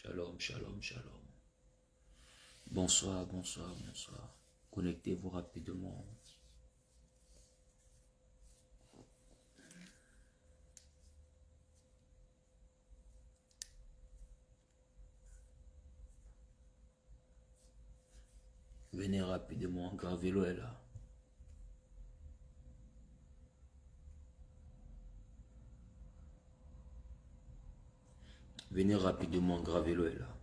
Shalom, shalom, shalom. Bonsoir, bonsoir, bonsoir. Connectez-vous rapidement. Venez rapidement, Gravelo est là. Venez rapidement, Gravelo est là.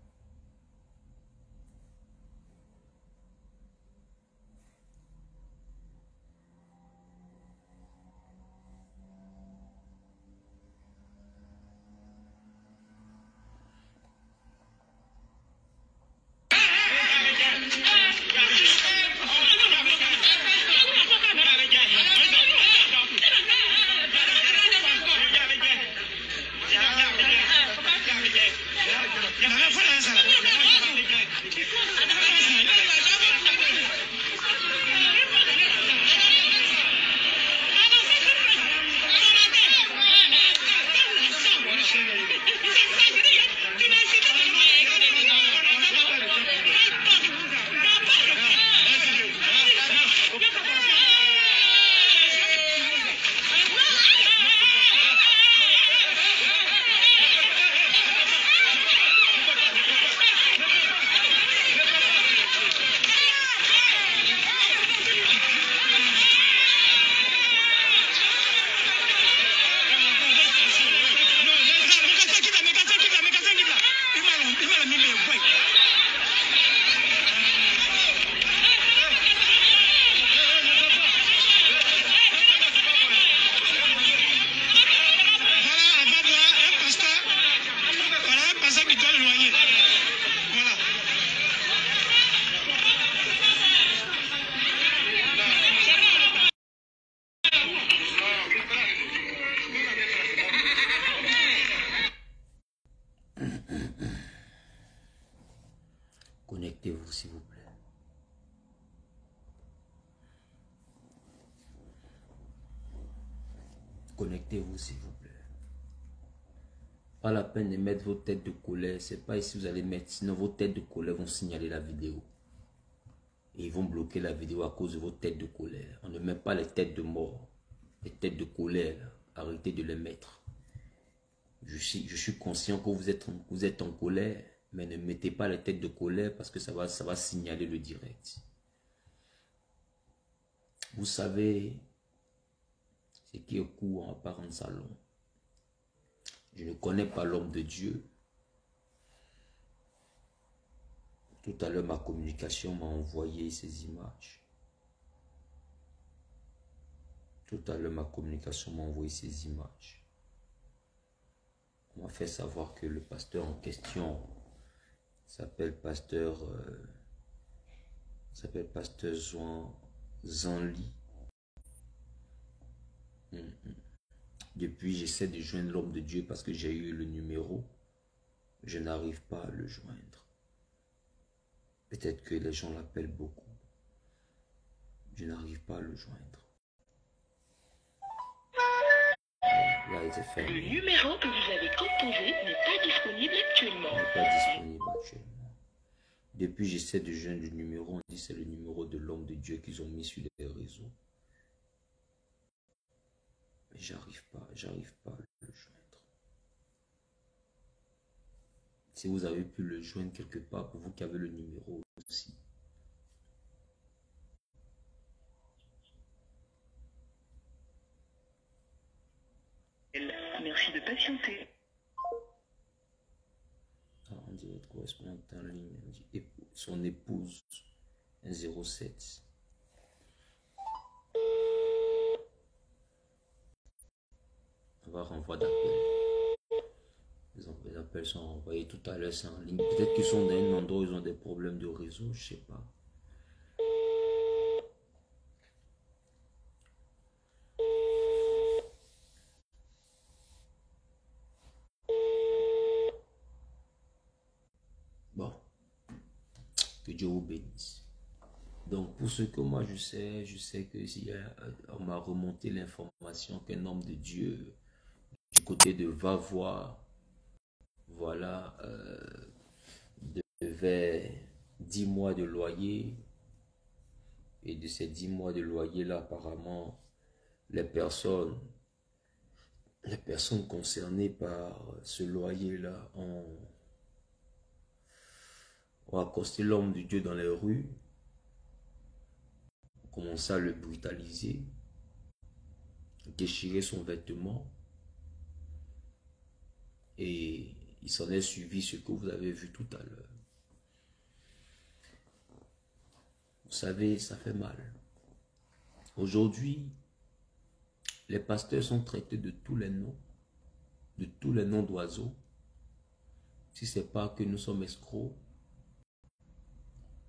Connectez-vous, s'il vous plaît. Connectez-vous, s'il vous plaît. Pas la peine de mettre vos têtes de colère. C'est pas ici que vous allez mettre. Sinon, vos têtes de colère vont signaler la vidéo. Et ils vont bloquer la vidéo à cause de vos têtes de colère. On ne met pas les têtes de mort. Les têtes de colère, arrêtez de les mettre. Je suis conscient que vous êtes en colère. Mais ne mettez pas les têtes de colère parce que ça va signaler le direct. Vous savez, ce qui est court, on va pas rendre ça long. Je ne connais pas l'homme de Dieu. Tout à l'heure, ma communication m'a envoyé ces images. Tout à l'heure, ma communication m'a envoyé ces images. On m'a fait savoir que le pasteur en question s'appelle pasteur Zanli. Depuis, j'essaie de joindre l'homme de Dieu parce que j'ai eu le numéro. Je n'arrive pas à le joindre. Peut-être que les gens l'appellent beaucoup. Je n'arrive pas à le joindre. Là, il est fermé. Le numéro que vous avez composé n'est pas disponible actuellement. Il n'est pas disponible actuellement. Depuis, j'essaie de joindre le numéro. On dit que c'est le numéro de l'homme de Dieu qu'ils ont mis sur les réseaux. Mais j'arrive pas à le joindre. Si vous avez pu le joindre quelque part, pour vous qui avez le numéro aussi. Merci de patienter. On dit votre correspondant en ligne. On dit son épouse, 07. On va renvoyer d'appel. Les appels sont envoyés tout à l'heure, c'est en ligne. Peut-être qu'ils sont dans un endroit où ils ont des problèmes de réseau, je sais pas. Bon, que Dieu vous bénisse. Donc, pour ce que moi je sais que on m'a remonté l'information qu'un homme de Dieu du côté de Vavois, voilà, devait 10 mois de loyer. Et de ces 10 mois de loyer-là, apparemment, les personnes concernées par ce loyer-là ont accosté l'homme de Dieu dans les rues, ont commencé à le brutaliser, déchirer son vêtement, et il s'en est suivi ce que vous avez vu tout à l'heure. Vous savez, ça fait mal. Aujourd'hui, les pasteurs sont traités de tous les noms d'oiseaux. Si ce n'est pas que nous sommes escrocs,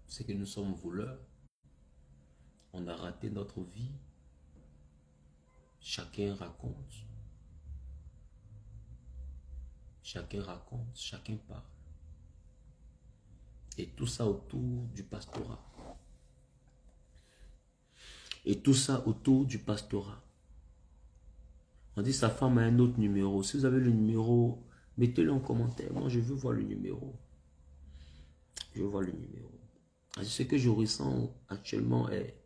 c'est que nous sommes voleurs. On a raté notre vie. Chacun raconte. Chacun raconte, chacun parle. Et tout ça autour du pastorat. Et tout ça autour du pastorat. On dit sa femme a un autre numéro. Si vous avez le numéro, mettez-le en commentaire. Moi, je veux voir le numéro. Je veux voir le numéro. Ce que je ressens actuellement est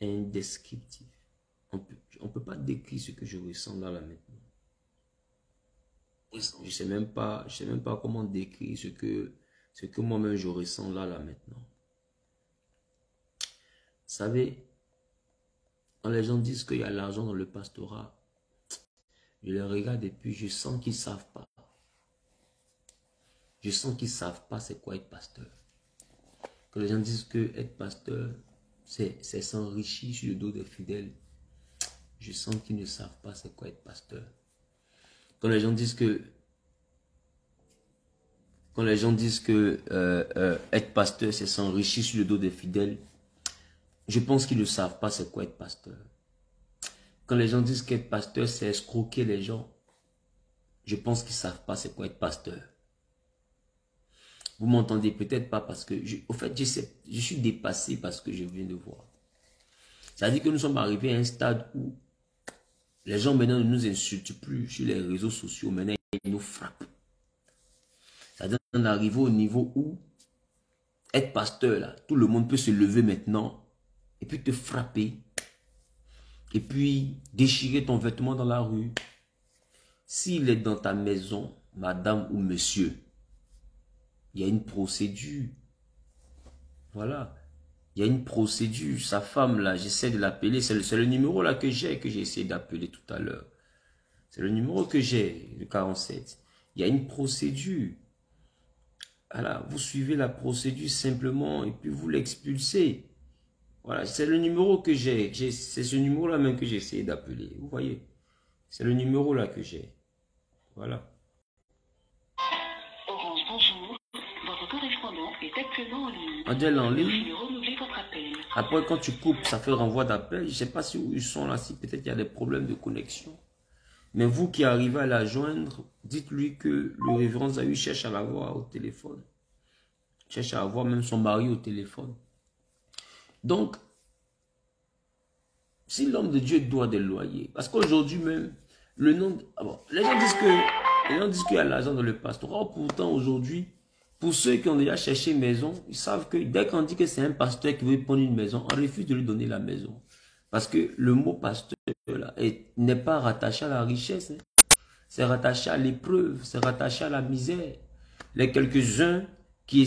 indescriptible. On peut pas décrire ce que je ressens là maintenant. Je sais même pas comment décrire ce que moi-même je ressens là maintenant. Vous savez, quand les gens disent qu'il y a l'argent dans le pastorat, je les regarde et puis je sens qu'ils ne savent pas. Je sens qu'ils ne savent pas c'est quoi être pasteur. Quand les gens disent que être pasteur, c'est s'enrichir sur le dos des fidèles, je sens qu'ils ne savent pas c'est quoi être pasteur. Quand les gens disent que être pasteur, c'est s'enrichir sur le dos des fidèles, je pense qu'ils ne savent pas c'est quoi être pasteur. Quand les gens disent qu'être pasteur, c'est escroquer les gens, je pense qu'ils ne savent pas c'est quoi être pasteur. Vous m'entendez peut-être pas parce que, au fait, je suis dépassé par ce que je viens de voir. C'est-à-dire que nous sommes arrivés à un stade où les gens maintenant ne nous insultent plus sur les réseaux sociaux, maintenant ils nous frappent. C'est-à-dire qu'on est arrivé au niveau où être pasteur, là, tout le monde peut se lever maintenant et puis te frapper. Et puis déchirer ton vêtement dans la rue. S'il est dans ta maison, madame ou monsieur, il y a une procédure. Voilà. Il y a une procédure. Sa femme, là, j'essaie de l'appeler. C'est le numéro là que j'ai essayé d'appeler tout à l'heure. C'est le numéro que j'ai, le 47. Il y a une procédure. Voilà. Vous suivez la procédure simplement et puis vous l'expulsez. Voilà, c'est le numéro que j'ai. C'est ce numéro-là même que j'ai essayé d'appeler. Vous voyez? C'est le numéro-là que j'ai. Voilà. Orange, bonjour. Votre correspondant est actuellement en ligne. Adèle en ligne. Veuillez renouveler votre appel. Après, quand tu coupes, ça fait renvoi d'appel. Je ne sais pas si où ils sont là, si peut-être il y a des problèmes de connexion. Mais vous qui arrivez à la joindre, dites-lui que le révérend Zahu cherche à la voir au téléphone. Cherche à avoir même son mari au téléphone. Donc, si l'homme de Dieu doit des loyers, parce qu'aujourd'hui même, le nom... les gens disent qu'il y a l'argent dans le pastorat. Or, pourtant, aujourd'hui, pour ceux qui ont déjà cherché maison, ils savent que dès qu'on dit que c'est un pasteur qui veut prendre une maison, on refuse de lui donner la maison. Parce que le mot pasteur n'est pas rattaché à la richesse. Hein. C'est rattaché à l'épreuve, c'est rattaché à la misère. Les quelques-uns qui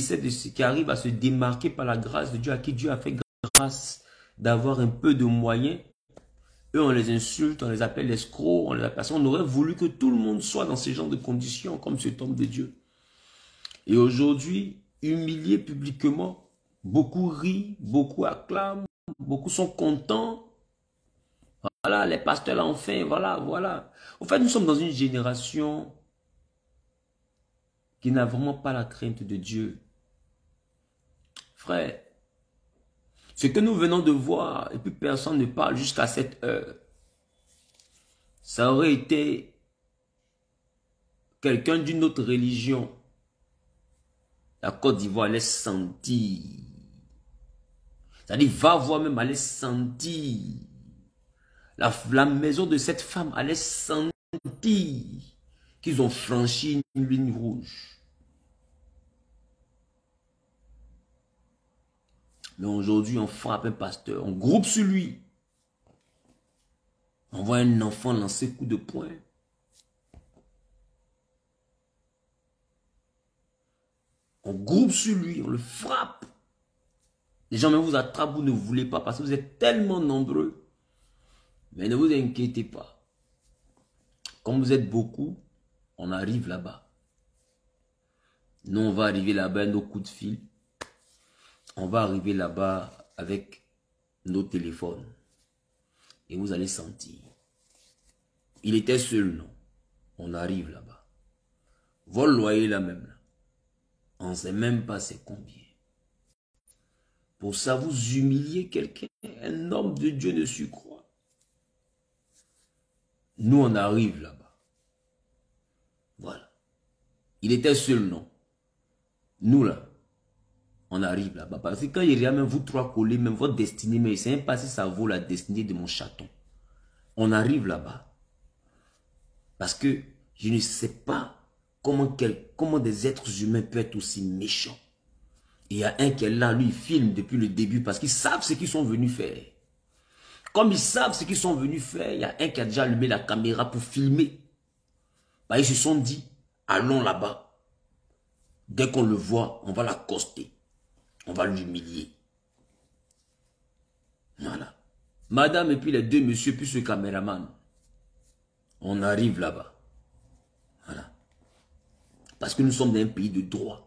arrivent à se démarquer par la grâce de Dieu, à qui Dieu a fait grâce d'avoir un peu de moyens, eux on les insulte, on les appelle escrocs, on aurait voulu que tout le monde soit dans ce genre de conditions comme cet homme de Dieu. Et aujourd'hui, humilié publiquement, beaucoup rient, beaucoup acclament, beaucoup sont contents. Voilà, les pasteurs là enfin, voilà. En fait, nous sommes dans une génération qui n'a vraiment pas la crainte de Dieu. Frère, ce que nous venons de voir, et puis personne ne parle jusqu'à cette heure, ça aurait été quelqu'un d'une autre religion. La Côte d'Ivoire allait sentir. C'est-à-dire, va voir même, allait sentir. La maison de cette femme allait sentir qu'ils ont franchi une ligne rouge. Mais aujourd'hui, on frappe un pasteur, on groupe sur lui. On voit un enfant lancer coup de poing. On groupe sur lui, on le frappe. Les gens même vous attrapent, vous ne voulez pas parce que vous êtes tellement nombreux. Mais ne vous inquiétez pas. Comme vous êtes beaucoup, on arrive là-bas. Nous, on va arriver là-bas avec nos coups de fil. On va arriver là-bas avec nos téléphones. Et vous allez sentir. Il était seul, non? On arrive là-bas. Vol loyer là même. Là. On ne sait même pas c'est combien. Pour ça, vous humiliez quelqu'un. Un homme de Dieu ne surcroît. Nous, on arrive là-bas. Voilà. Il était seul, non? Nous, là, on arrive là-bas. Parce que quand il y a même vous trois collés, même votre destinée, mais je ne sais même pas si ça vaut la destinée de mon chaton. On arrive là-bas. Parce que je ne sais pas comment des êtres humains peuvent être aussi méchants. Et il y a un qui est là, lui, il filme depuis le début parce qu'ils savent ce qu'ils sont venus faire. Comme ils savent ce qu'ils sont venus faire, il y a un qui a déjà allumé la caméra pour filmer. Bah, ils se sont dit, allons là-bas. Dès qu'on le voit, on va l'accoster. On va l'humilier. Voilà. Madame et puis les deux messieurs, puis ce caméraman. On arrive là-bas. Voilà. Parce que nous sommes dans un pays de droit.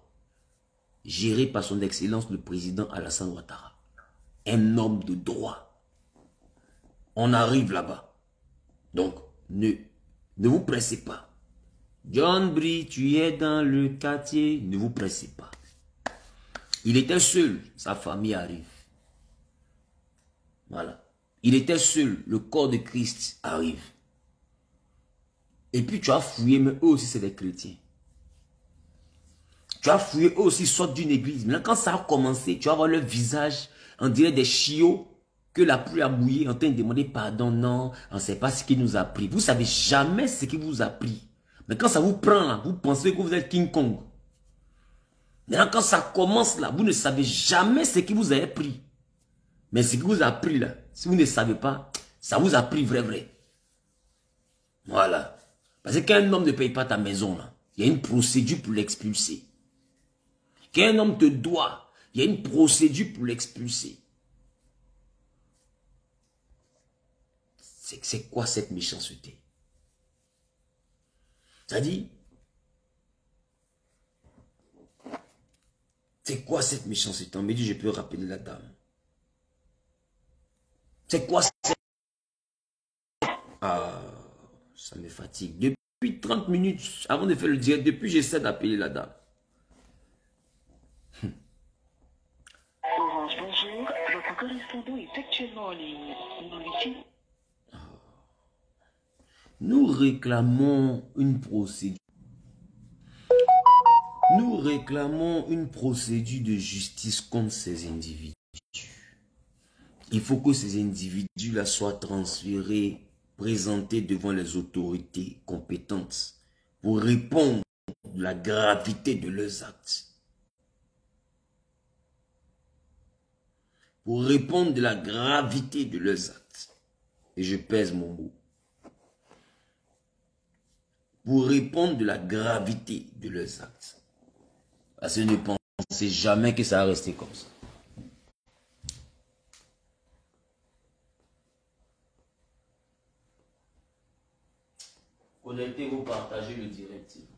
Géré par son excellence le président Alassane Ouattara. Un homme de droit. On arrive là-bas. Donc, ne vous pressez pas. John Brie, tu es dans le quartier. Ne vous pressez pas. Il était seul. Sa famille arrive. Voilà. Il était seul. Le corps de Christ arrive. Et puis tu as fouillé, mais eux aussi c'est des chrétiens. Tu as fouillé, eux aussi sortent d'une église. Mais quand ça a commencé, tu vas voir leur visage, on dirait des chiots que la pluie a mouillé en train de demander pardon. Non, on ne sait pas ce qu'il nous a pris. Vous ne savez jamais ce qu'il vous a pris. Mais quand ça vous prend là, vous pensez que vous êtes King Kong. Maintenant quand ça commence là, vous ne savez jamais ce qui vous a pris. Mais ce qui vous a pris là, si vous ne savez pas, ça vous a pris vrai. Voilà. Parce que quand un homme ne paye pas ta maison là, il y a une procédure pour l'expulser. Quand un homme te doit, il y a une procédure pour l'expulser. C'est quoi cette méchanceté? C'est-à-dire, c'est quoi cette méchanceté? On me dit, je peux rappeler la dame. C'est quoi cette... Ah, ça me fatigue. Depuis 30 minutes, avant de faire le direct, depuis j'essaie d'appeler la dame. Orange, bonjour. Votre correspondant est actuellement en ligne. Nous réclamons une procédure. Nous réclamons une procédure de justice contre ces individus. Il faut que ces individus-là soient transférés, présentés devant les autorités compétentes pour répondre de la gravité de leurs actes. Pour répondre de la gravité de leurs actes. Et je pèse mon mot. Pour répondre de la gravité de leurs actes. Parce que ne pensez jamais que ça va rester comme ça. Connectez-vous, partagez le direct, s'il vous plaît.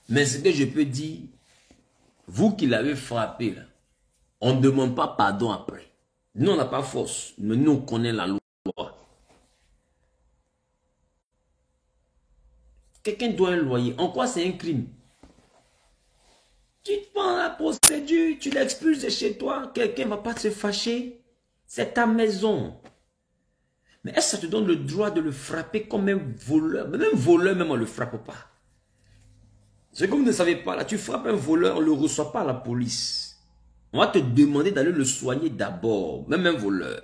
Mais ce que je peux dire, vous qui l'avez frappé, là, on ne demande pas pardon après. Nous, on n'a pas force, mais nous, on connaît la loi. Quelqu'un doit un loyer. En quoi c'est un crime? Tu te prends la procédure, tu l'expulses de chez toi, quelqu'un ne va pas se fâcher. C'est ta maison. Mais est-ce que ça te donne le droit de le frapper comme un voleur? Même un voleur, même on ne le frappe pas. C'est comme vous ne savez pas, là, tu frappes un voleur, on ne le reçoit pas à la police. On va te demander d'aller le soigner d'abord, même un voleur.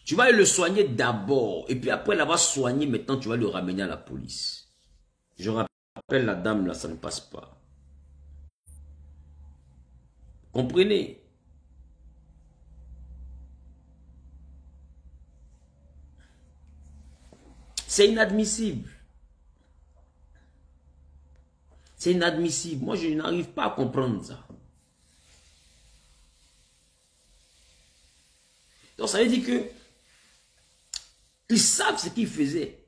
Tu vas le soigner d'abord. Et puis après l'avoir soigné, maintenant tu vas le ramener à la police. Je rappelle la dame là, ça ne passe pas. Comprenez? C'est inadmissible. C'est inadmissible. Moi, je n'arrive pas à comprendre ça. Donc, ça veut dire que ils savent ce qu'ils faisaient.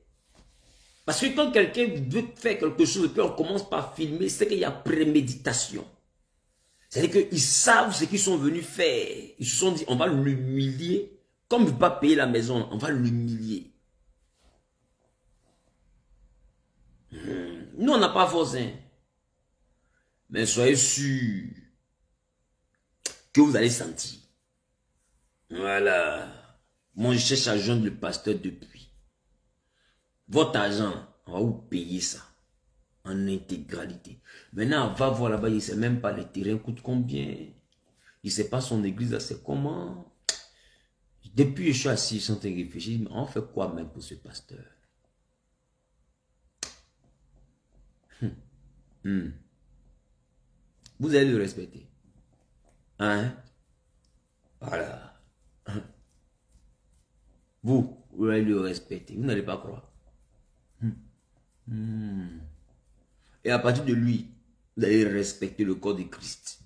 Parce que quand quelqu'un veut faire quelque chose et puis on commence par filmer, c'est qu'il y a préméditation. C'est-à-dire qu'ils savent ce qu'ils sont venus faire. Ils se sont dit, on va l'humilier. Comme il ne veut pas payer la maison, on va l'humilier. Nous, on n'a pas force. Hein. Mais soyez sûrs que vous allez sentir. Voilà. Moi, je cherche à joindre le pasteur depuis. Votre argent, on va vous payer ça. En intégralité. Maintenant, on va voir là-bas, il ne sait même pas les terrains coûtent combien. Il ne sait pas son église, c'est comment. Depuis que je suis assis, je suis en train de réfléchir, mais on fait quoi même pour ce pasteur? Vous allez le respecter. Hein? Voilà. Vous allez le respecter. Vous n'allez pas croire. Et à partir de lui, vous allez respecter le corps de Christ.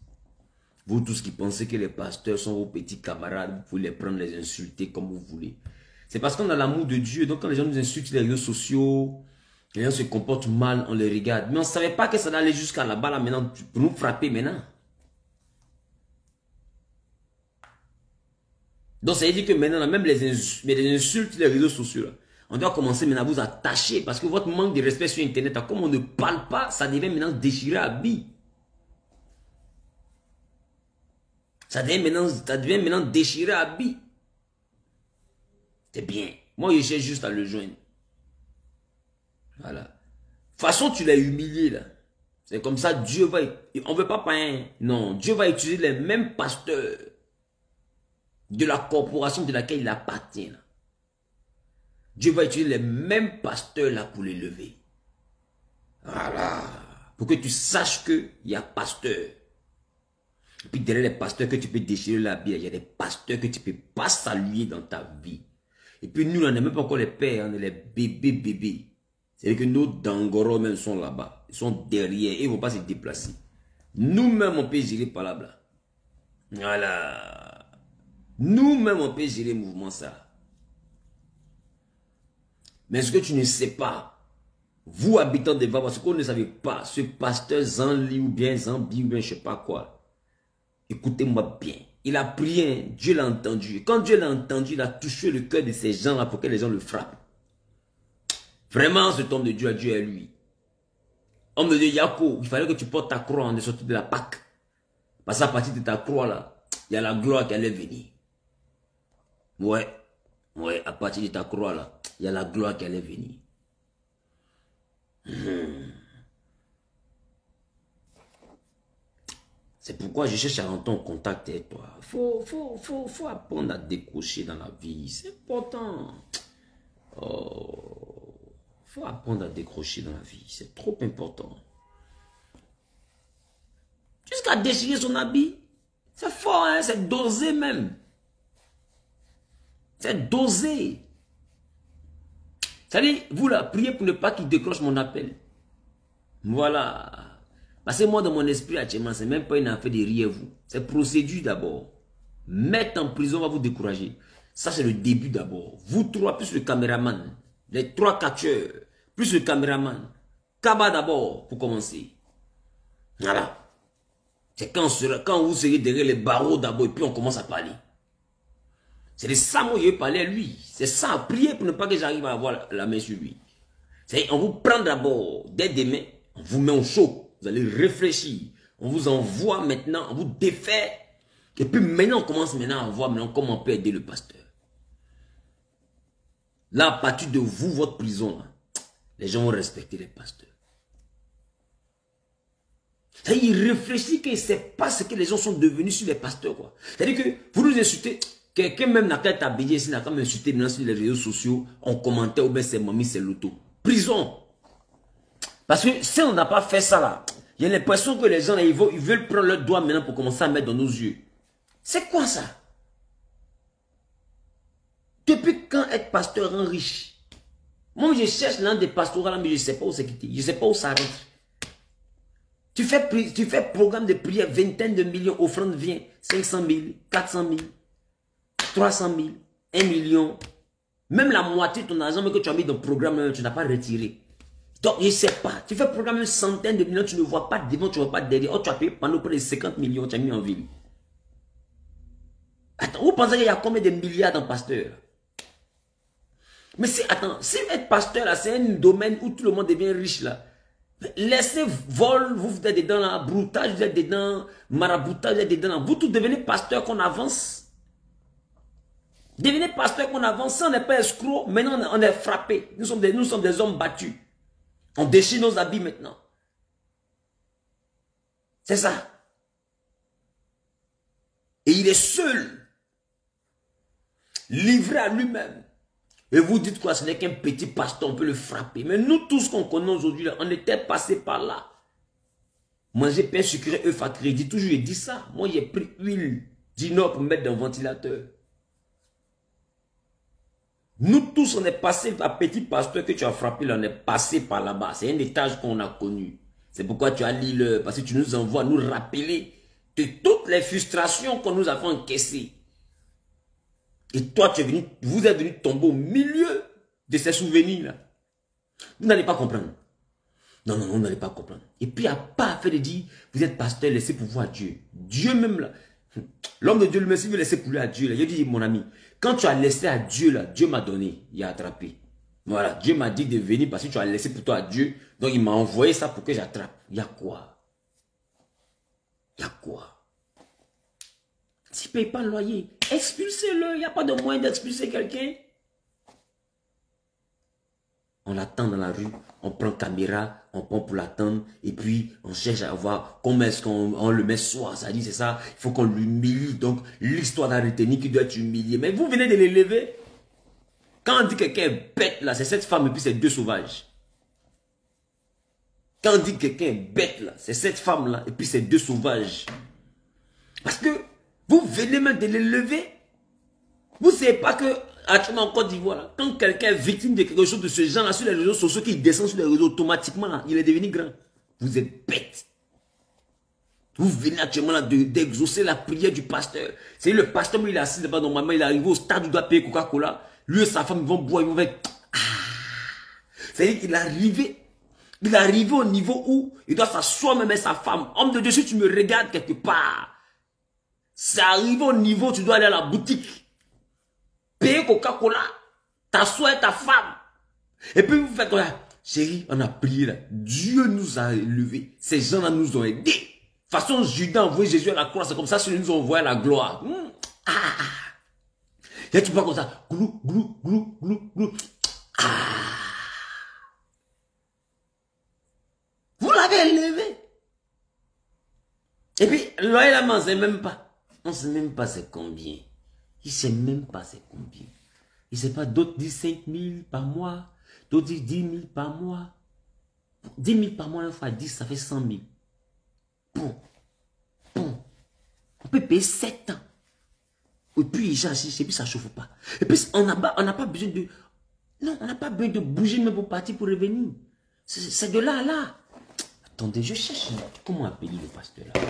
Vous tous qui pensez que les pasteurs sont vos petits camarades, vous pouvez les prendre, les insulter comme vous voulez. C'est parce qu'on a l'amour de Dieu. Donc quand les gens nous insultent sur les réseaux sociaux, les gens se comportent mal, on les regarde. Mais on ne savait pas que ça allait jusqu'à là-bas, là, maintenant, pour nous frapper maintenant. Donc ça veut dire que maintenant, même les insultes sur les réseaux sociaux, là, on doit commencer maintenant à vous attacher. Parce que votre manque de respect sur Internet, là, comme on ne parle pas, ça devient maintenant déchiré à billes. Ça devient maintenant déchiré à billes. C'est bien. Moi, je cherche juste à le joindre. Voilà. De toute façon, tu l'as humilié là. C'est comme ça, Dieu va... On ne veut pas païen. Non, Dieu va utiliser les mêmes pasteurs de la corporation de laquelle il appartient. Là. Dieu va utiliser les mêmes pasteurs là pour les lever. Voilà. Pour que tu saches qu'il y a pasteur. Et puis derrière les pasteurs que tu peux déchirer la Bible, il y a des pasteurs que tu ne peux pas saluer dans ta vie. Et puis nous, on n'est même pas encore les pères, on est les bébés. C'est-à-dire que nos dangoros même sont là-bas. Ils sont derrière et ils ne vont pas se déplacer. Nous-mêmes, on peut gérer par là-bas. Voilà. Nous-mêmes, on peut gérer le mouvement ça. Mais ce que tu ne sais pas, vous habitants des Vavas, ce qu'on ne savait pas, ce pasteur Zanli ou bien Zambi ou bien je ne sais pas quoi, écoutez-moi bien. Il a prié, Dieu l'a entendu. Quand Dieu l'a entendu, il a touché le cœur de ces gens-là pour que les gens le frappent. Vraiment, cet homme de Dieu, Dieu est lui. Homme de Dieu, Yako, il fallait que tu portes ta croix en sortie de la Pâque. Parce qu'à partir de ta croix là, il y a la gloire qui allait venir. Ouais, à partir de ta croix là, il y a la gloire qui allait venir. C'est pourquoi je cherche à rentrer en contact avec toi. Faut apprendre à décrocher dans la vie. C'est important. Faut apprendre à décrocher dans la vie. C'est trop important. Jusqu'à déchirer son habit. C'est fort, hein? C'est dosé même. C'est dosé. C'est-à-dire, vous là, priez pour ne pas qu'il décroche mon appel. Voilà. Parce que moi, dans mon esprit actuellement, c'est même pas une affaire de rire vous. C'est procédure d'abord. Mettre en prison va vous décourager. Ça, c'est le début d'abord. Vous trois, plus le caméraman. Les trois catcheurs, plus le caméraman. Kaba d'abord, pour commencer. Voilà. C'est quand vous serez derrière les barreaux d'abord, et puis on commence à parler. C'est de ça, moi, je vais parler à lui. C'est ça, prier pour ne pas que j'arrive à avoir la main sur lui. On vous prend d'abord, dès demain, on vous met au chaud. Vous allez réfléchir. On vous envoie maintenant, on vous défait. Et puis maintenant, on commence maintenant à voir maintenant comment on peut aider le pasteur. Là, à partir de vous, votre prison, là, les gens vont respecter les pasteurs. Il réfléchit qu'il ne sait pas ce que les gens sont devenus sur les pasteurs. C'est-à-dire que vous nous insultez. Quelqu'un même n'a qu'à t'habiller, s'il n'a qu'à m'insulter maintenant sur les réseaux sociaux, on commentait, ou bien c'est mamie, c'est l'auto. Prison. Parce que si on n'a pas fait ça là, il y a l'impression que les gens là, ils veulent prendre leurs doigts maintenant pour commencer à mettre dans nos yeux. C'est quoi ça? Depuis quand être pasteur rend riche? Moi, je cherche l'un des pasteurs là, mais je ne sais pas où c'est quitté. Je ne sais pas où ça rentre. Tu fais programme de prière, vingtaine de millions, offrande vient, 500 000, 400 000, 300 000, 1 million. Même la moitié de ton argent que tu as mis dans le programme, tu n'as pas retiré. Donc, je ne sais pas. Tu fais programme une centaine de millions, tu ne vois pas devant, tu ne vois pas derrière. Oh, tu as payé pendant près de 50 millions, tu as mis en ville. Attends, vous pensez qu'il y a combien de milliards dans pasteur? Mais attends, si être pasteur là, c'est un domaine où tout le monde devient riche là. Laissez vol, vous êtes dedans là, broutage, vous êtes dedans, maraboutage, vous êtes dedans. Vous tous devenez pasteur qu'on avance. Devenez pasteur qu'on avance. Si on n'est pas escroc, maintenant on est frappé. Nous sommes des hommes battus. On déchire nos habits maintenant. C'est ça. Et il est seul. Livré à lui-même. Et vous dites quoi? Ce n'est qu'un petit pasteur, on peut le frapper. Mais nous tous qu'on connaît aujourd'hui, on était passés par là. Manger pain sucré, œuf à crédit. Toujours j'ai dit ça. Moi j'ai pris huile d'inor pour mettre dans le ventilateur. Nous tous on est passés par petit pasteur que tu as frappé là, on est passé par là-bas. C'est un étage qu'on a connu. C'est pourquoi tu as lu le... Parce que tu nous envoies nous rappeler de toutes les frustrations qu'on nous a fait encaisser. Et toi, vous êtes venu tomber au milieu de ces souvenirs-là. Vous n'allez pas comprendre. Non, non, non, vous n'allez pas comprendre. Et puis, il n'y a pas fait de dire, vous êtes pasteur, laissez pouvoir à Dieu. Dieu même là. L'homme de Dieu lui-même, s'il veut laisser pouvoir à Dieu, là, il dit, mon ami, quand tu as laissé à Dieu, là, Dieu m'a donné, il a attrapé. Voilà, Dieu m'a dit de venir parce que tu as laissé pour toi à Dieu. Donc, il m'a envoyé ça pour que j'attrape. Il y a quoi? Il y a quoi? S'il ne paye pas le loyer, expulsez-le. Il n'y a pas de moyen d'expulser quelqu'un. On l'attend dans la rue, on prend caméra, on prend pour l'attendre, et puis on cherche à voir comment est-ce qu'on le met soi. Ça dit, c'est ça, il faut qu'on l'humilie. Donc, l'histoire a retenu qu'il doit être humilié. Mais vous venez de l'élever. Quand on dit que quelqu'un est bête, là, c'est cette femme et puis c'est deux sauvages. Quand on dit que quelqu'un est bête, là, c'est cette femme-là et puis c'est deux sauvages. Parce que vous venez même de l'élever. Vous ne savez pas que, actuellement en Côte d'Ivoire, quand quelqu'un est victime de quelque chose de ce genre-là, sur les réseaux sociaux, qu'il descend sur les réseaux automatiquement, là, il est devenu grand. Vous êtes bête. Vous venez actuellement d'exaucer la prière du pasteur. C'est le pasteur, mais il est assis là-bas, normalement, il est arrivé au stade où il doit payer Coca-Cola. Lui et sa femme, ils vont boire, ils vont faire... C'est-à-dire qu'il est arrivé. Il est arrivé au niveau où il doit s'asseoir même avec sa femme. Homme de Dieu, si tu me regardes quelque part, c'est arrivé au niveau où tu dois aller à la boutique. Payer Coca-Cola. T'assois avec ta femme. Et puis vous faites quoi? Chérie, on a prié là. Dieu nous a élevés. Ces gens-là nous ont aidés. De toute façon, Judas a envoyé Jésus à la croix. C'est comme ça qu'ils nous ont envoyé la gloire. Et tu vois comme ça. Glou, glou, glou, glou, glou. Vous l'avez élevé. Et puis, loyalement, on ne sait même pas. On ne sait même pas c'est combien. Il ne sait même pas c'est combien. Il ne sait pas, d'autres disent 5 000 par mois. D'autres disent 10 000 par mois. 10 000 par mois, 1 fois 10, ça fait 100 000. Bon. Bon. On peut payer 7 ans. Et puis, et puis ça ne chauffe pas. Et puis, on n'a pas besoin de... Non, on n'a pas besoin de bouger même pour partir pour revenir. C'est de là à là. Attendez, je cherche comment appeler le pasteur là.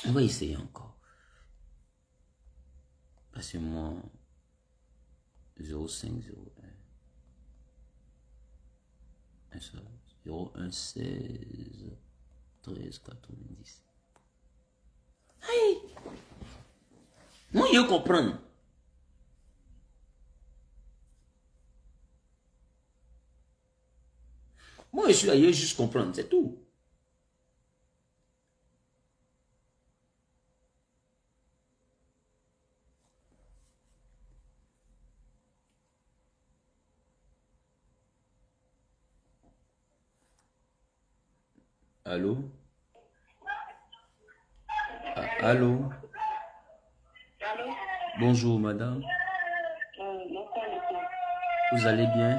On va essayer encore. Passez-moi 0501 01 16 13 90. Hey! Moi, je comprends. Moi, je suis là, je juste comprendre, c'est tout. Allô? Ah, allô? Allô? Bonjour, madame. Bonsoir, monsieur. Vous allez bien?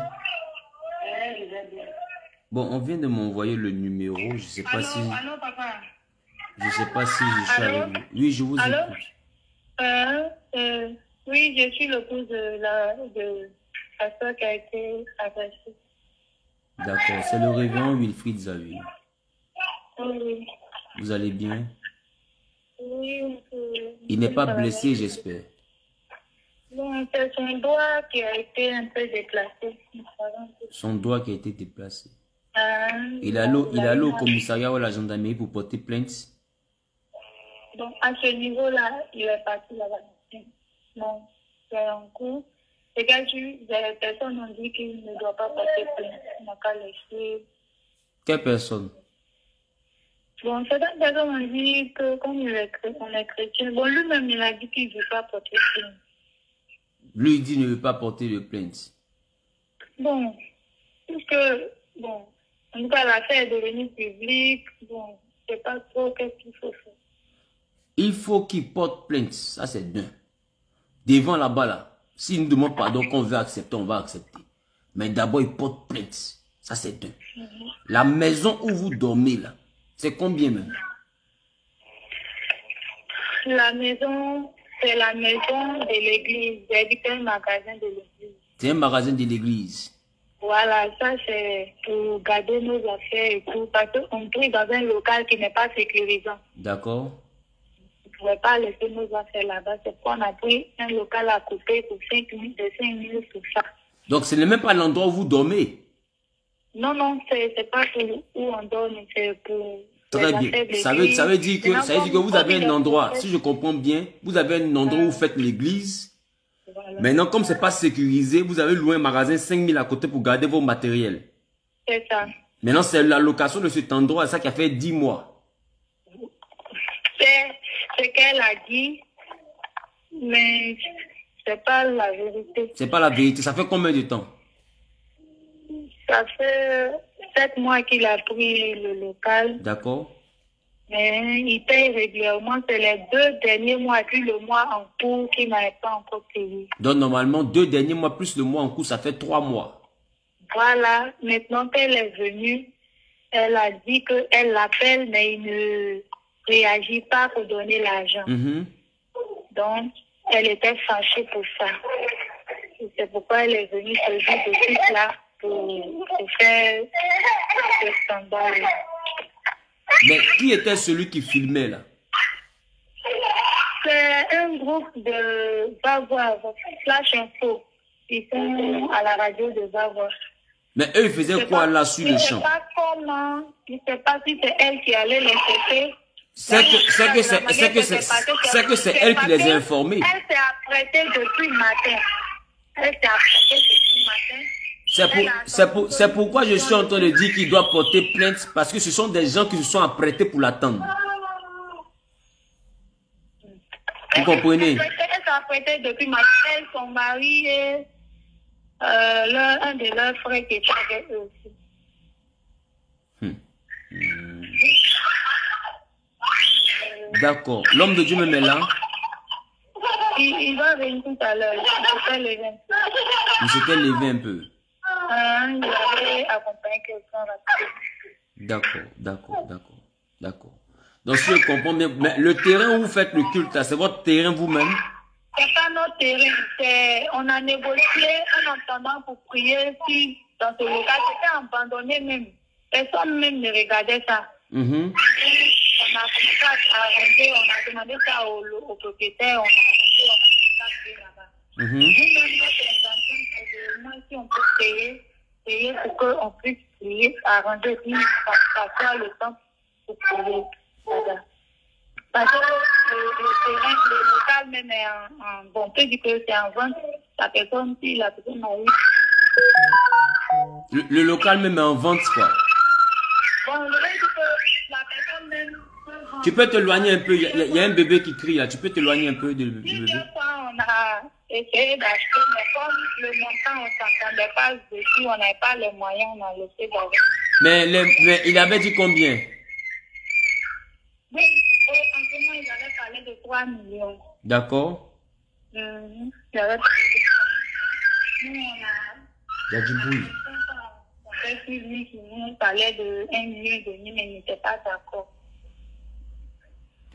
Je vais bien. Bon, on vient de m'envoyer le numéro. Je sais pas si... Allô, papa. Je sais pas si je suis Allô? avec vous. Oui, je vous Allô? écoute. Oui, je suis l'épouse de la soeur qui a été agressée. D'accord, c'est le révérend Wilfried Xavier. Oui. Vous allez bien? Oui. Il n'est pas blessé, j'espère. Bon, c'est son doigt qui a été un peu déplacé. Son doigt qui a été déplacé. Il a est allé au commissariat ou à la gendarmerie pour porter plainte. Donc, à ce niveau-là, il est parti là-bas. Non, c'est en cours. Et quand des personnes ont dit qu'il ne doit pas porter plainte, il n'a qu'à laisser. Quelle personne? Bon, certaines personnes ont dit que comme on est chrétien, bon, lui-même, il a dit qu'il ne veut pas porter plainte. Lui, il dit qu'il ne veut pas porter de plainte. Bon, puisque, bon, en tout cas, l'affaire est devenue publique, bon, je ne sais pas trop qu'est-ce qu'il faut faire. Il faut qu'il porte plainte, ça c'est d'un. Devant là-bas, là, s'il nous demande pardon qu'on veut accepter, on va accepter. Mais d'abord, il porte plainte, ça c'est deux. La maison où vous dormez, là, c'est combien même? La maison, c'est la maison de l'église, c'est un magasin de l'église. C'est un magasin de l'église. Voilà, ça c'est pour garder nos affaires et tout, parce qu'on prie dans un local qui n'est pas sécurisant. D'accord. On ne pouvait pas laisser nos affaires là-bas, c'est pourquoi on a pris un local à couper pour 5 000, de 5 000 pour ça. Donc ce n'est même pas l'endroit où vous dormez? Non, c'est pas pour où on dort, c'est pour... Très bien. Ça veut dire que vous avez un endroit, si je comprends bien, vous avez un endroit où vous faites l'église. Voilà. Maintenant, comme ce n'est pas sécurisé, vous avez loué un magasin 5 000 à côté pour garder vos matériels. C'est ça. Maintenant, c'est la location de cet endroit, ça qui a fait 10 mois. C'est ce qu'elle a dit, mais c'est pas la vérité. C'est pas la vérité. Ça fait combien de temps? Ça fait 7 mois qu'il a pris le local. D'accord. Mais il paye régulièrement. C'est les 2 derniers mois, puis le mois en cours qu'il n'avait pas encore payé. Donc, normalement, 2 derniers mois plus le mois en cours, ça fait 3 mois. Voilà. Maintenant qu'elle est venue, elle a dit qu'elle l'appelle, mais il ne réagit pas pour donner l'argent. Donc, elle était fâchée pour ça. C'est pourquoi elle est venue ce jour de suite là pour faire ce scandale. Mais qui était celui qui filmait là? C'est un groupe de Bavois, Flash Info. Ils sont à la radio de Bavois. Mais eux, ils faisaient quoi là sur le champ? Je ne sais pas comment, je ne sais pas si c'est elle qui allait les chercher. C'est que c'est elle qui les a informés. Elle s'est apprêtée depuis le matin. C'est pourquoi je suis en train de dire qu'il doit porter plainte, parce que ce sont des gens qui se sont apprêtés pour l'attendre. Vous comprenez? Elle s'est apprêtée depuis le matin. Elle, son mari et un de leurs frères qui était avec eux aussi. D'accord. L'homme de Dieu me met là. Il va venir tout à l'heure. Il s'était levé un peu. Il avait accompagné quelqu'un rapidement. D'accord. Donc, si je comprends bien, mais le terrain où vous faites le culte, c'est votre terrain vous-même? C'est pas notre terrain. On a négocié un entendant pour prier si dans ce local. C'était abandonné même. Personne même ne regardait ça. On a commencé à arranger, on a demandé ça au propriétaire, on a arrangé, on a commencé à prier là-bas. Nous-mêmes, notre intention, c'est de voir si on peut payer pour qu'on puisse prier, arranger, puis ça le temps pour prier. Voilà. Parce que le terrain, le local même est en bon, on peut dire que c'est en vente. La personne a eu. Le local même est en vente, quoi. Bon, je vais dire que la personne même. Tu peux t'éloigner un peu, il y a un bébé qui crie là, tu peux t'éloigner un peu du bébé. Plusieurs fois, on a essayé d'acheter, mais comme le montant, on ne s'entendait pas dessus, on n'avait pas les moyens, on a laissé d'avoir. Mais il avait dit combien? Oui, en ce moment, ils avaient parlé de 3 millions. D'accord. Ils avaient parlé de 3 millions. Nous, on a... Il y a du bruit. On fait suivi qui nous parlait de 1,5 million, mais ils n'étaient pas d'accord.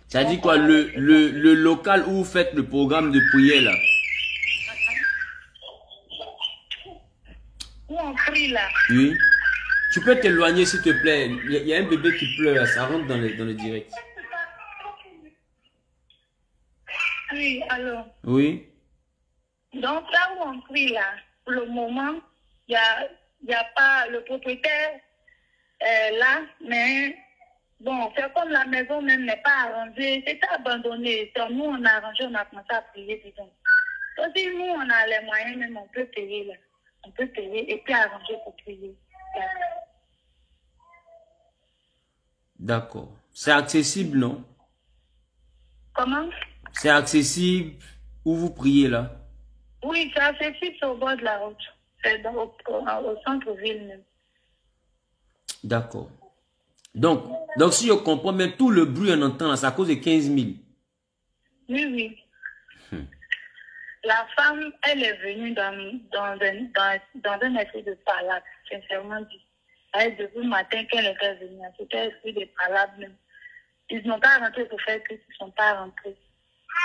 Ça dit quoi, le local où vous faites le programme de prière là? Où on prie là? Oui. Tu peux t'éloigner s'il te plaît. Il y a un bébé qui pleure là, ça rentre dans le direct. Oui, alors. Oui. Donc là où on prie là, pour le moment, il y a pas le propriétaire là, mais bon, c'est comme la maison même n'est pas arrangée, c'est abandonné. Donc nous on a arrangé, on a commencé à prier, disons. Donc si nous on a les moyens même, on peut payer là. On peut payer et puis arranger pour prier. D'accord. C'est accessible, non? Comment? C'est accessible où vous priez là? Oui, c'est accessible, c'est au bord de la route. C'est au centre-ville même. D'accord. Donc, si je comprends bien, tout le bruit on entend là, c'est à cause de 15 000. Oui, oui. La femme, elle est venue dans un esprit de palabres, sincèrement dit. Elle, depuis le matin qu'elle était venue, c'était un esprit de palabres même. Ils n'ont pas rentré pour faire culte, ils ne sont pas rentrés.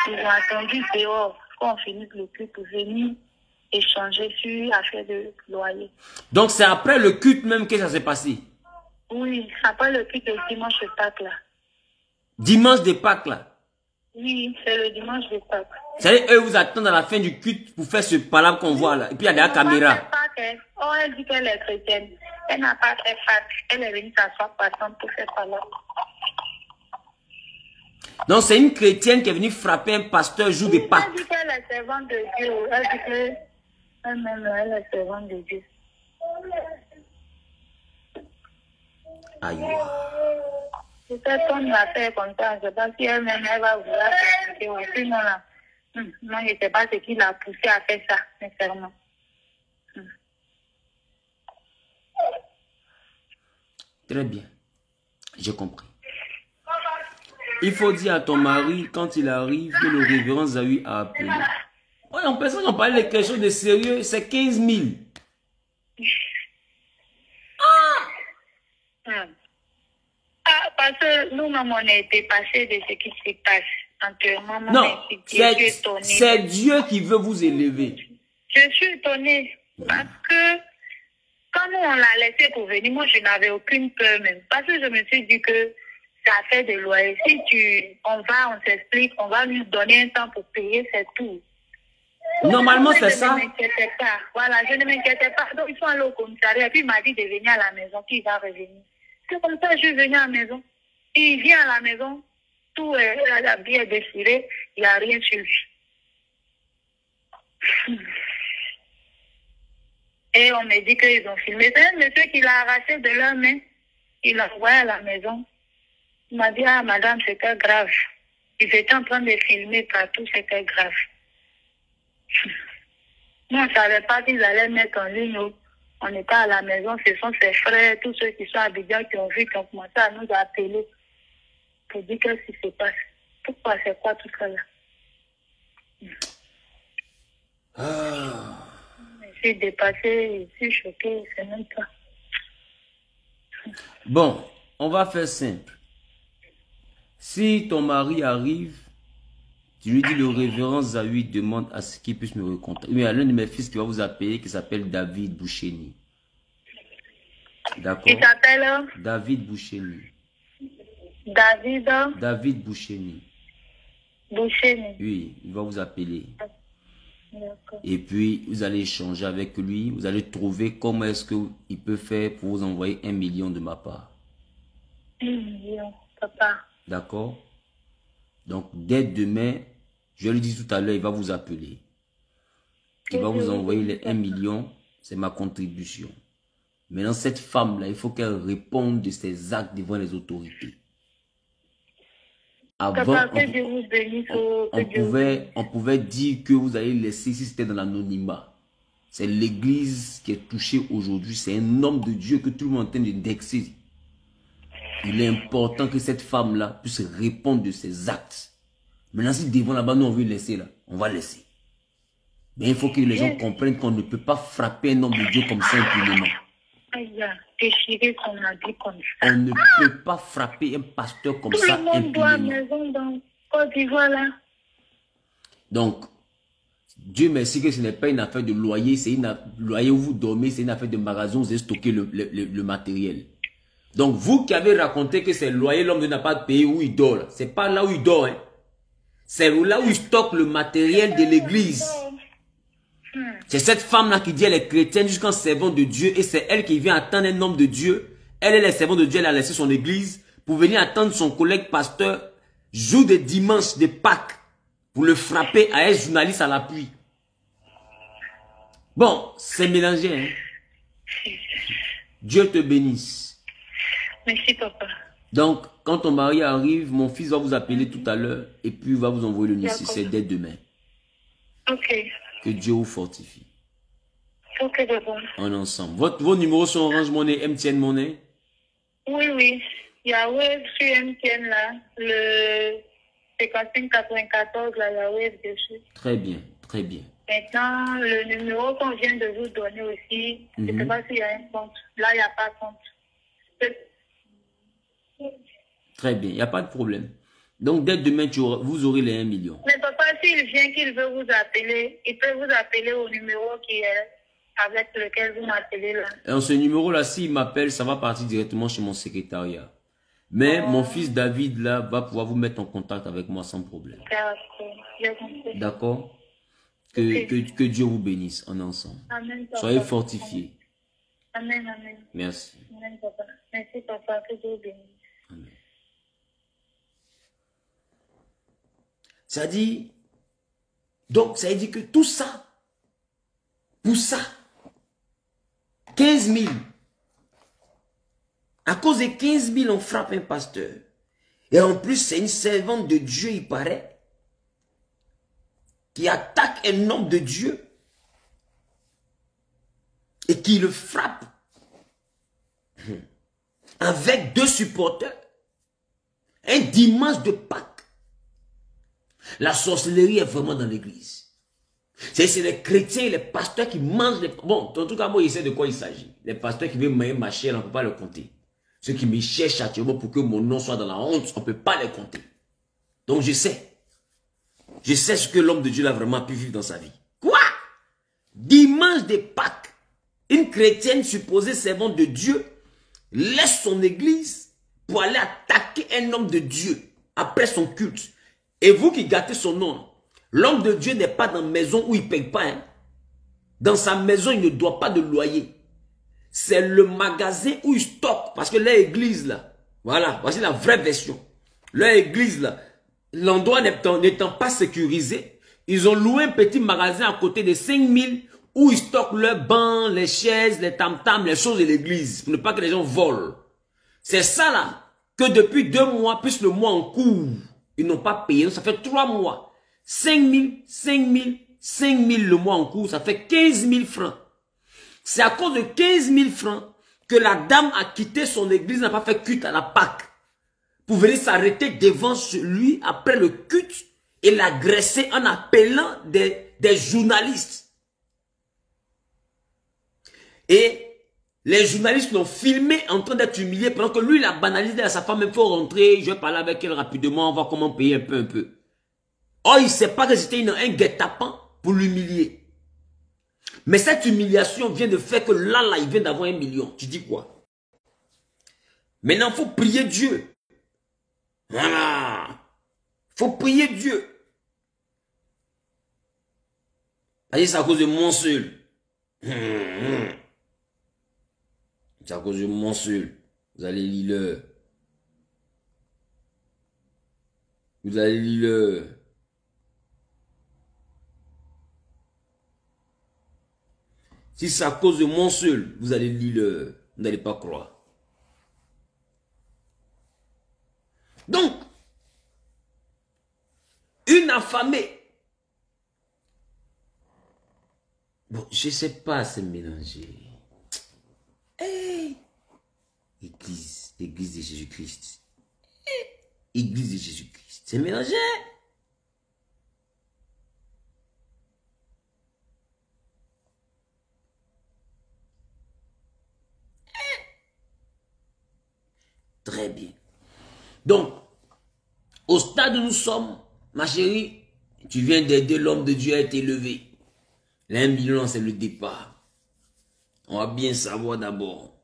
Ils ont attendu dehors qu'on finisse le culte pour venir échanger sur l'affaire de loyer. Donc, c'est après le culte même que ça s'est passé? Oui, après le culte de dimanche de Pâques là. Dimanche de Pâques là? Oui, c'est le dimanche de Pâques. C'est-à-dire, eux vous attendent à la fin du culte pour faire ce palabre qu'on voit là. Et puis il y a des caméras. Oh, elle dit qu'elle est chrétienne. Elle n'a pas fait Pâques. Elle est venue s'asseoir passante pour faire palabre. Donc c'est une chrétienne qui est venue frapper un pasteur jour de Pâques. Elle dit qu'elle est servante de Dieu. Elle dit qu'elle est servante de Dieu. Aïe. Peut-être qu'on l'a fait comme ça. Je ne sais pas si elle-même elle va vouloir faire. Sinon là, moi je ne sais pas ce qui l'a poussé à faire ça, sincèrement. Très bien. J'ai compris. Il faut dire à ton mari, quand il arrive, que le révérend Zawi a appelé. Ouais, on pense qu'on parle de quelque chose de sérieux, c'est 15 000. Parce que nous-mêmes, on a été passés de ce qui se passe. Non, c'est Dieu qui veut vous élever. Je suis étonnée parce que quand nous, on l'a laissé pour venir, moi, je n'avais aucune peur même. Parce que je me suis dit que ça fait des loyers. Si on s'explique, on va lui donner un temps pour payer, c'est tout. Normalement, c'est ça. Je ne m'inquiétais pas. Voilà, je ne m'inquiétais pas. Donc, ils sont allés au commissariat. Et puis, il m'a dit de venir à la maison, puis il va revenir. C'est comme ça, je suis venue à la maison. Et il vient à la maison, tout est bien déchiré, il n'y a rien sur lui. Et on me dit qu'ils ont filmé. C'est un monsieur qui l'a arraché de leurs mains. Il l'a envoyé à la maison. Il m'a dit, ah madame, c'était grave. Ils étaient en train de filmer partout, c'était grave. Nous, on ne savait pas qu'ils allaient mettre en ligne. On était à la maison, ce sont ses frères, tous ceux qui sont à Abidjan qui ont vu, qui ont commencé à nous appeler pour dire qu'est-ce qui se passe. Pourquoi, c'est quoi tout ça là? Je suis dépassée, je suis choquée, c'est même pas. Bon, on va faire simple. Si ton mari arrive, tu lui dis le révérend Zawi demande à ce qu'il puisse me recontacter. Il y a l'un de mes fils qui va vous appeler qui s'appelle David Boucheni. D'accord? Il s'appelle David Boucheni. David Boucheni. Boucheni. Oui, il va vous appeler. Et puis, vous allez échanger avec lui. Vous allez trouver comment est-ce qu'il peut faire pour vous envoyer 1 million de ma part. 1 million, papa. D'accord? Donc, dès demain, je lui dis tout à l'heure, il va vous appeler. Il va vous envoyer les 1 million. C'est ma contribution. Maintenant, cette femme-là, il faut qu'elle réponde de ses actes devant les autorités. Avant, on pouvait dire que vous allez laisser si c'était dans l'anonymat. C'est l'église qui est touchée aujourd'hui. C'est un homme de Dieu que tout le monde est en train d'indexer. Il est important que cette femme-là puisse répondre de ses actes. Maintenant, si devant là-bas, nous on veut laisser là, on va laisser. Mais il faut que les gens comprennent qu'on ne peut pas frapper un homme de Dieu comme ça impunément. On ne peut pas frapper un pasteur comme ça impunément. Donc, Dieu merci que ce n'est pas une affaire de loyer, c'est une loyer où vous dormez, c'est une affaire de magasin où vous avez stocké le matériel. Donc, vous qui avez raconté que c'est le loyer, l'homme n'a pas payé où il dort, c'est pas là où il dort, hein. C'est là où il stocke le matériel de l'église. C'est cette femme-là qui dit elle est chrétienne jusqu'en servant de Dieu et c'est elle qui vient attendre un homme de Dieu. Elle est le servant de Dieu, elle a laissé son église pour venir attendre son collègue pasteur jour de dimanche de Pâques pour le frapper à un journaliste à l'appui. Bon, c'est mélangé, hein. Dieu te bénisse. Merci, papa. Donc, quand ton mari arrive, mon fils va vous appeler tout à l'heure et puis il va vous envoyer le nécessaire dès demain. Ok. Que Dieu vous fortifie. Ok, d'abord. En ensemble. Vos numéros sont Orange Money, MTN Money? Oui, oui. Il y a Wave sur MTN là. Le 5594, là, il y a Wave dessus. Très bien, très bien. Maintenant, le numéro qu'on vient de vous donner aussi, je ne sais pas s'il y a un compte. Là, il n'y a pas de compte. Très bien, il n'y a pas de problème. Donc, dès demain, vous aurez les 1 million. Mais papa, s'il vient qu'il veut vous appeler, il peut vous appeler au numéro qui est avec lequel vous m'appelez là. Et ce numéro-là, s'il m'appelle, ça va partir directement chez mon secrétariat. Mais mon fils David, là, va pouvoir vous mettre en contact avec moi sans problème. D'accord? Que Dieu vous bénisse en ensemble. Amen, papa. Soyez fortifiés. Amen, amen. Merci. Amen, papa. Merci, papa. Que Dieu vous bénisse. Amen. Ça dit, donc ça dit que tout ça, pour ça, 15 000, à cause de 15 000, on frappe un pasteur. Et en plus, c'est une servante de Dieu, il paraît, qui attaque un homme de Dieu et qui le frappe avec 2 supporters un dimanche de Pâques. La sorcellerie est vraiment dans l'église. C'est les chrétiens et les pasteurs qui mangent les... Bon, en tout cas, moi, je sais de quoi il s'agit. Les pasteurs qui veulent manger ma chair, on ne peut pas le compter. Ceux qui me cherchent actuellement pour que mon nom soit dans la honte, on ne peut pas les compter. Donc, je sais. Je sais ce que l'homme de Dieu a vraiment pu vivre dans sa vie. Quoi? Dimanche de Pâques, une chrétienne supposée servante de Dieu laisse son église pour aller attaquer un homme de Dieu après son culte. Et vous qui gâtez son nom, l'homme de Dieu n'est pas dans une maison où il ne paye pas. Hein. Dans sa maison, il ne doit pas de loyer. C'est le magasin où il stocke. Parce que l'église là, voilà, voici la vraie version. L'église là, l'endroit n'étant pas sécurisé, ils ont loué un petit magasin à côté de 5 000 où ils stockent leurs bancs, les chaises, les tam-tams, les choses de l'église pour ne pas que les gens volent. C'est ça là, que depuis 2 mois, plus le mois en cours, ils n'ont pas payé. Donc, ça fait 3 mois. 5 000, 5 000, 5 000 le mois en cours, ça fait 15 000 francs. C'est à cause de 15 000 francs que la dame a quitté son église, n'a pas fait culte à la Pâque. Pour venir s'arrêter devant lui après le culte et l'agresser en appelant des journalistes. Et les journalistes l'ont filmé en train d'être humilié pendant que lui, il a banalisé à sa femme, il faut rentrer, je vais parler avec elle rapidement, on va voir comment payer un peu. Oh, il ne sait pas que c'était un guet-apens pour l'humilier. Mais cette humiliation vient de faire que là, il vient d'avoir 1 million. Tu dis quoi? Maintenant, il faut prier Dieu. Voilà. Il faut prier Dieu. C'est à cause de mon seul. C'est à cause de mon seul. Vous allez lire. Vous allez lire. Si c'est à cause de mon seul, vous allez lire. Vous n'allez pas croire. Donc, une affamée. Bon, je ne sais pas, c'est mélangé. Hey! Église de Jésus-Christ. Église de Jésus-Christ. C'est mélangé. Très bien. Donc, au stade où nous sommes, ma chérie, tu viens d'aider l'homme de Dieu à être élevé. L'1 million, c'est le départ. On va bien savoir d'abord.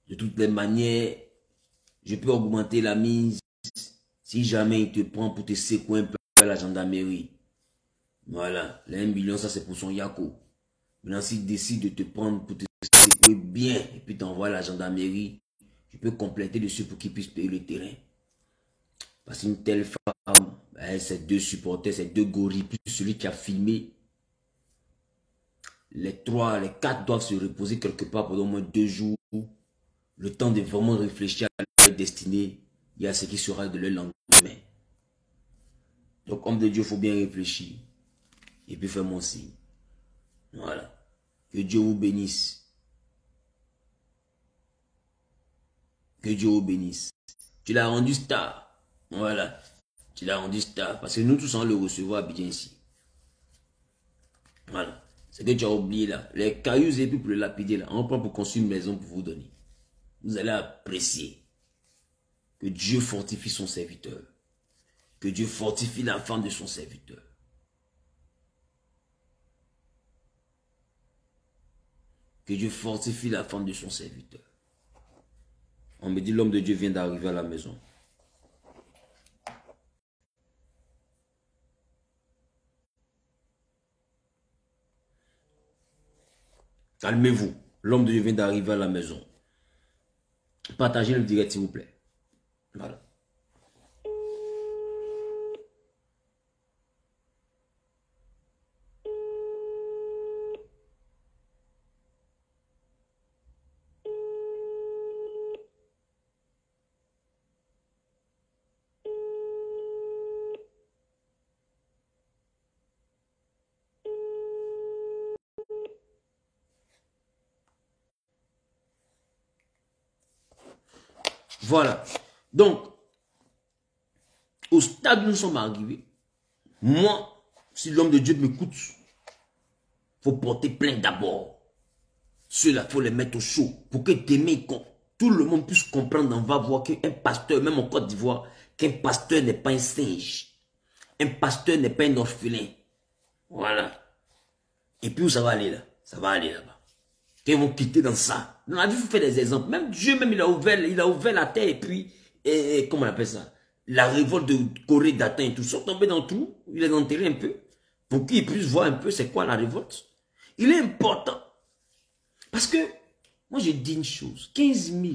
De toutes les manières, je peux augmenter la mise si jamais il te prend pour te secouer un peu à la gendarmerie. Voilà, l'1 million, ça c'est pour son yako. Maintenant, s'il décide de te prendre pour te secouer bien et puis t'envoie à la gendarmerie, je peux compléter dessus pour qu'il puisse payer le terrain. Parce qu'une telle femme, ces deux supporters, ces deux gorilles, plus celui qui a filmé, les 4 doivent se reposer quelque part pendant au moins 2 jours. Le temps de vraiment réfléchir à leur destinée et à ce qui sera de leur lendemain. Donc, homme de Dieu, il faut bien réfléchir. Et puis faire mon signe. Voilà. Que Dieu vous bénisse. Que Dieu vous bénisse. Tu l'as rendu star. Voilà. Tu l'as rendu star. Parce que nous tous, on le recevoir bien ici. Voilà. C'est que tu as oublié là. Les cailloux et puis pour le lapider là. On prend pour construire une maison pour vous donner. Vous allez apprécier. Que Dieu fortifie son serviteur. Que Dieu fortifie la femme de son serviteur. Que Dieu fortifie la femme de son serviteur. On me dit l'homme de Dieu vient d'arriver à la maison. Calmez-vous. L'homme de Dieu vient d'arriver à la maison. Partagez le direct s'il vous plaît. Voilà. Voilà. Donc, au stade où nous sommes arrivés, moi, si l'homme de Dieu m'écoute, il faut porter plainte d'abord. Ceux-là, il faut les mettre au chaud pour que demain, tout le monde puisse comprendre, on va voir qu'un pasteur, même en Côte d'Ivoire, qu'un pasteur n'est pas un singe. Un pasteur n'est pas un orphelin. Voilà. Et puis où ça va aller là? Ça va aller là-bas. Ils vont quitter dans ça. Dans la vie, il faut faire des exemples. Même Dieu, même, il a ouvert la terre et puis, comment on appelle ça? La révolte de Corée d'Atin et tout. Ils sont tombés dans tout. Il est enterré un peu. Pour qu'ils puissent voir un peu c'est quoi la révolte. Il est important. Parce que, moi je dis une chose. 15 000.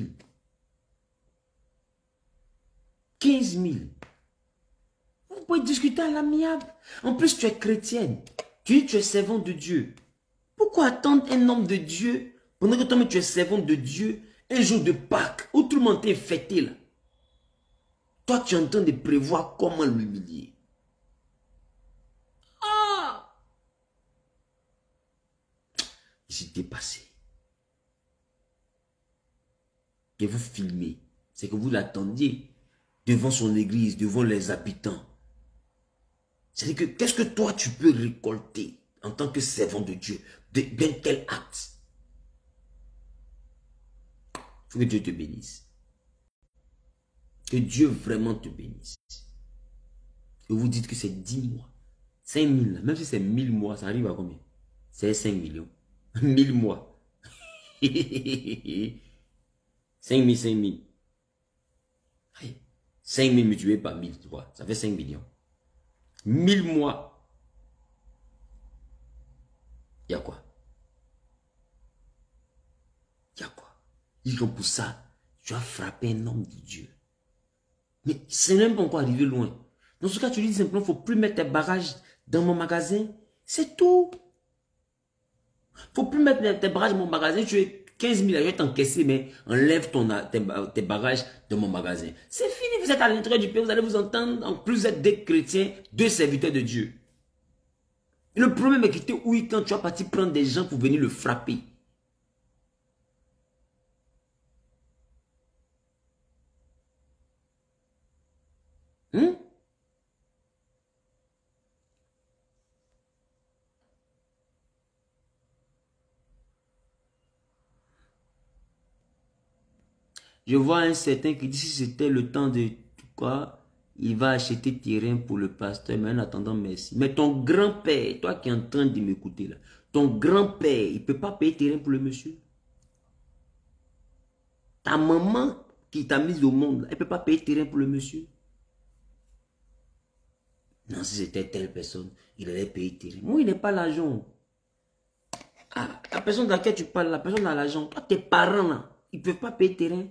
15 000. Vous pouvez discuter à l'amiable. En plus, tu es chrétienne. Tu dis tu es servant de Dieu. Pourquoi attendre un homme de Dieu pendant que toi-même tu es servant de Dieu un jour de Pâques où tout le monde est fêté là? Toi tu es en train de prévoir comment l'humilier. Ah! J'ai dépassé. Que vous filmez, c'est que vous l'attendiez devant son église, devant les habitants. C'est-à-dire que qu'est-ce que toi tu peux récolter en tant que servant de Dieu d'un tel acte? Il faut que Dieu te bénisse. Que Dieu vraiment te bénisse. Et vous dites que c'est 10 mois. 5 000, même si c'est 1000 mois, ça arrive à combien? C'est 5 millions. 1000 mois. 5 000, 5 000. 5 000 multiplié par 1000, tu vois, ça fait 5 millions. 1000 mois. Il y a quoi? Il y a quoi? Ils ont pour ça, tu as frappé un homme de Dieu. Mais c'est même pas encore arrivé loin. Dans ce cas, tu dis simplement, il ne faut plus mettre tes bagages dans mon magasin. C'est tout. Il ne faut plus mettre tes bagages dans mon magasin. Tu es 15 000 à je vais t'encaisser, mais enlève tes bagages de mon magasin. C'est fini, vous êtes à l'intérieur du pays, vous allez vous entendre. En plus, vous êtes des chrétiens, deux serviteurs de Dieu. Et le problème est que tu es oui quand tu vas partir prendre des gens pour venir le frapper. Je vois un certain qui dit si c'était le temps de quoi, il va acheter terrain pour le pasteur, mais en attendant, merci. Mais ton grand-père, toi qui es en train de m'écouter là, ton grand-père, il ne peut pas payer terrain pour le monsieur. Ta maman qui t'a mise au monde, elle ne peut pas payer terrain pour le monsieur. Non, si c'était telle personne, il allait payer terrain. Moi, il n'est pas l'argent. Ah, la personne dans laquelle tu parles, la personne dans l'argent, toi, tes parents là, ils ne peuvent pas payer terrain.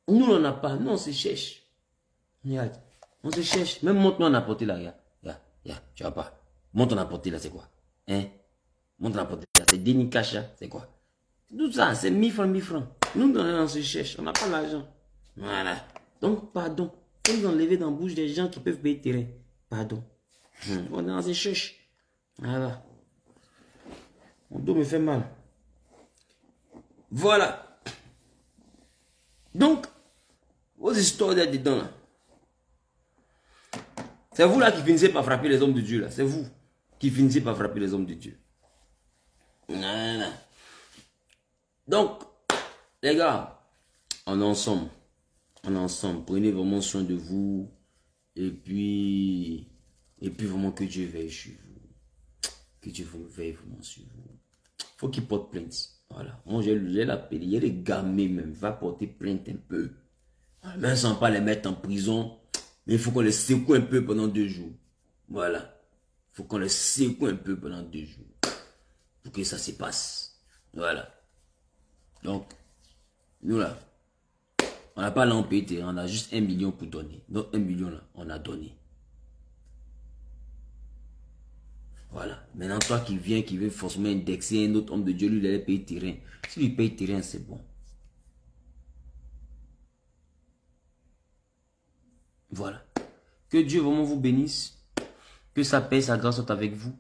Nous, on n'a pas. Nous, on se cherche. Regarde. On se cherche. Même montre-nous en apporter là. Regarde. Tu vois pas. Montre en apporter là, c'est quoi? Hein? Montre en apporter là. C'est 10 000 cash là. C'est quoi? Tout ça, c'est 1000 francs, 1000 francs. Nous, on se cherche. On n'a pas l'argent. Voilà. Donc, pardon. Faut nous enlever dans la bouche des gens qui peuvent payer terrain. Pardon. On est dans se cherche. Voilà. Mon dos me fait mal. Voilà. Donc, vos histoires là-dedans, là. C'est vous là qui finissez par frapper les hommes de Dieu, là. C'est vous qui finissez par frapper les hommes de Dieu. Voilà. Donc, les gars, on est ensemble. On est ensemble. Prenez vraiment soin de vous. Et puis vraiment que Dieu veille sur vous. Que Dieu veille vraiment sur vous. Faut qu'il porte plainte. Voilà. Moi, j'ai l'appelé. Il y a les gamins même. Va porter plainte un peu. Même sans pas les mettre en prison. Mais il faut qu'on les secoue un peu pendant 2 jours. Voilà. Il faut qu'on les secoue un peu pendant 2 jours. Pour que ça se passe. Voilà. Donc, nous là, on n'a pas l'empêté. On a juste 1 million pour donner. Donc 1 million là, on a donné. Voilà. Maintenant, toi qui viens, qui veut forcément indexer un autre homme de Dieu, lui, il allait payer terrain. S'il lui paye terrain, c'est bon. Voilà. Que Dieu vraiment vous bénisse. Que sa paix, sa grâce soit avec vous.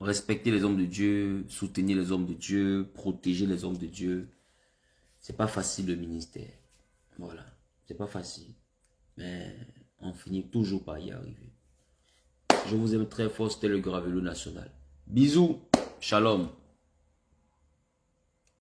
Respectez les hommes de Dieu. Soutenez les hommes de Dieu. Protégez les hommes de Dieu. C'est pas facile le ministère. Voilà. C'est pas facile. Mais on finit toujours par y arriver. Je vous aime très fort. C'était le Gravelou National. Bisous. Shalom.